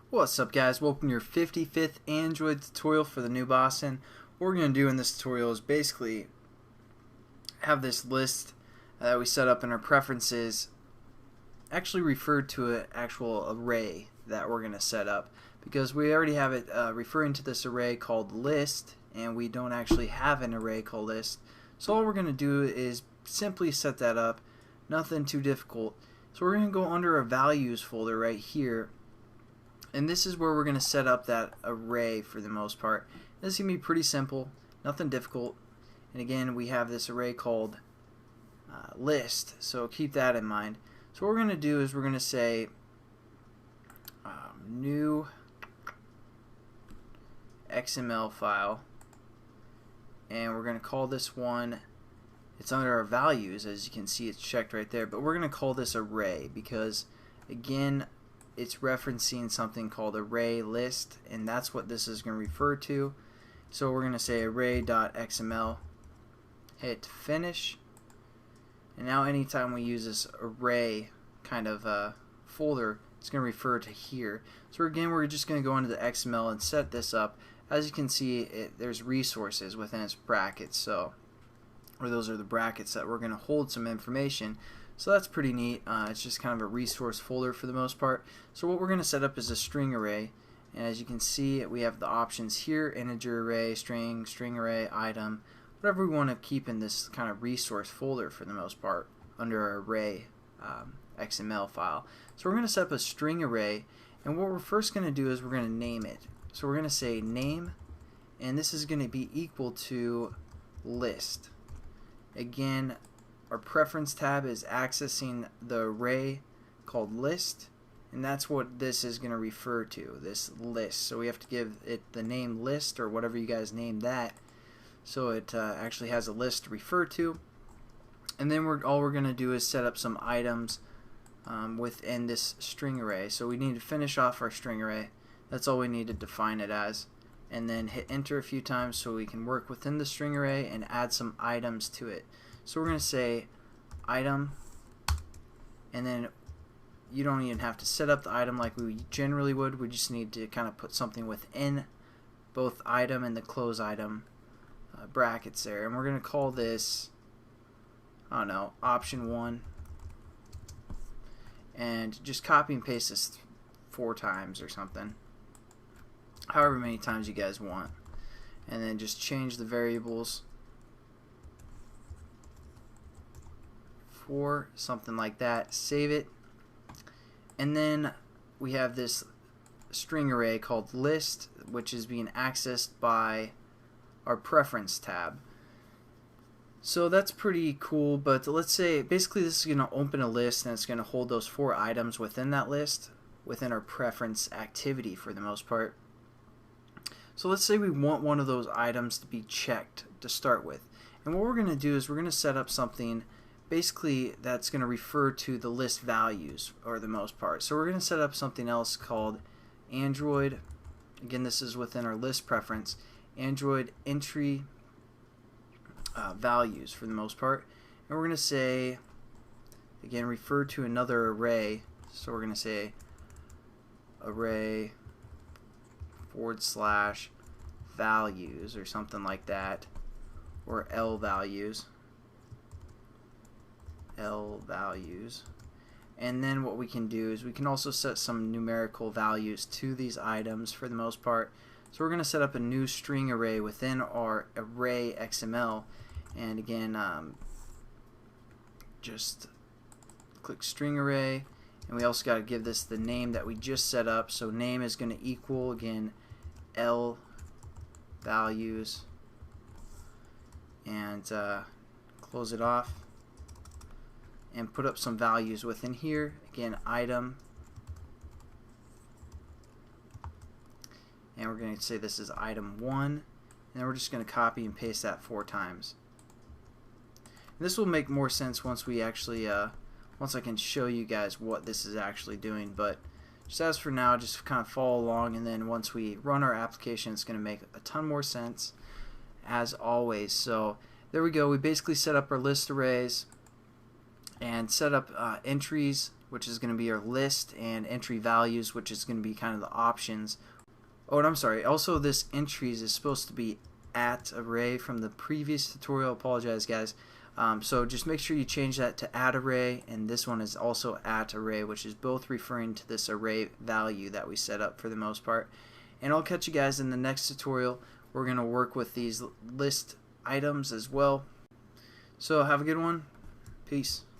What's up, guys? Welcome to your 55th Android tutorial for the new Boston. What we're going to do in this tutorial is basically have this list that we set up in our preferences actually refer to an actual array that we're going to set up, because we already have it referring to this array called list, and we don't actually have an array called list. So all we're going to do is simply set that up, nothing too difficult. So we're going to go under our values folder right here, and this is where we're going to set up that array for the most part. This is going to be pretty simple, nothing difficult. And again, we have this array called list, so keep that in mind. So what we're going to do is we're going to say new XML file, and we're going to call this one, it's under our values, as you can see it's checked right there, but we're going to call this array because again it's referencing something called array list, and that's what this is going to refer to. So we're going to say array.xml, hit finish, and now anytime we use this array kind of folder, it's going to refer to here. So again, we're just going to go into the XML and set this up. As you can see, there's resources within its brackets, or those are the brackets that we're going to hold some information. So that's pretty neat. It's just kind of a resource folder for the most part. So what we're going to set up is a string array, and as you can see, we have the options here: integer array, string, string array, item, whatever we want to keep in this kind of resource folder for the most part under our array XML file. So we're going to set up a string array, and what we're first going to do is we're going to name it. So we're going to say name, and this is going to be equal to list. Again, our preference tab is accessing the array called list, and that's what this is going to refer to, this list. So we have to give it the name list, or whatever you guys name that, so it actually has a list to refer to. And then all we're going to do is set up some items within this string array. So we need to finish off our string array. That's all we need to define it as, and then hit enter a few times so we can work within the string array and add some items to it. So we're going to say item, and then you don't even have to set up the item like we generally would. We just need to kind of put something within both item and the close item brackets there, and we're going to call this, I don't know, option 1, and just copy and paste this 4 times or something, however many times you guys want, and then just change the variables for something like that, save it, and then we have this string array called list, which is being accessed by our preference tab. So that's pretty cool, but let's say basically this is going to open a list, and it's going to hold those 4 items within that list within our preference activity for the most part. So let's say we want one of those items to be checked to start with, and what we're going to do is we're going to set up something basically that's going to refer to the list values for the most part. So we're going to set up something else called Android, again this is within our list preference, Android entry values for the most part, and we're going to say, again, refer to another array. So we're going to say array / values or something like that, or L values, and then what we can do is we can also set some numerical values to these items for the most part. So we're going to set up a new string array within our array XML, and again just click string array, and we also got to give this the name that we just set up. So name is going to equal, again, L values, and close it off and put up some values within here. Again, item, and we're going to say this is item 1, and then we're just going to copy and paste that 4 times. And this will make more sense once we actually once I can show you guys what this is actually doing, but just as for now, just kind of follow along, and then once we run our application, it's going to make a ton more sense as always. So there we go, we basically set up our list arrays, and set up entries, which is going to be our list, and entry values, which is going to be kind of the options. Oh, and I'm sorry, also this entries is supposed to be at array from the previous tutorial. Apologize, guys. So just make sure you change that to at array, and this one is also at array, which is both referring to this array value that we set up for the most part. And I'll catch you guys in the next tutorial. We're going to work with these list items as well. So have a good one. Peace.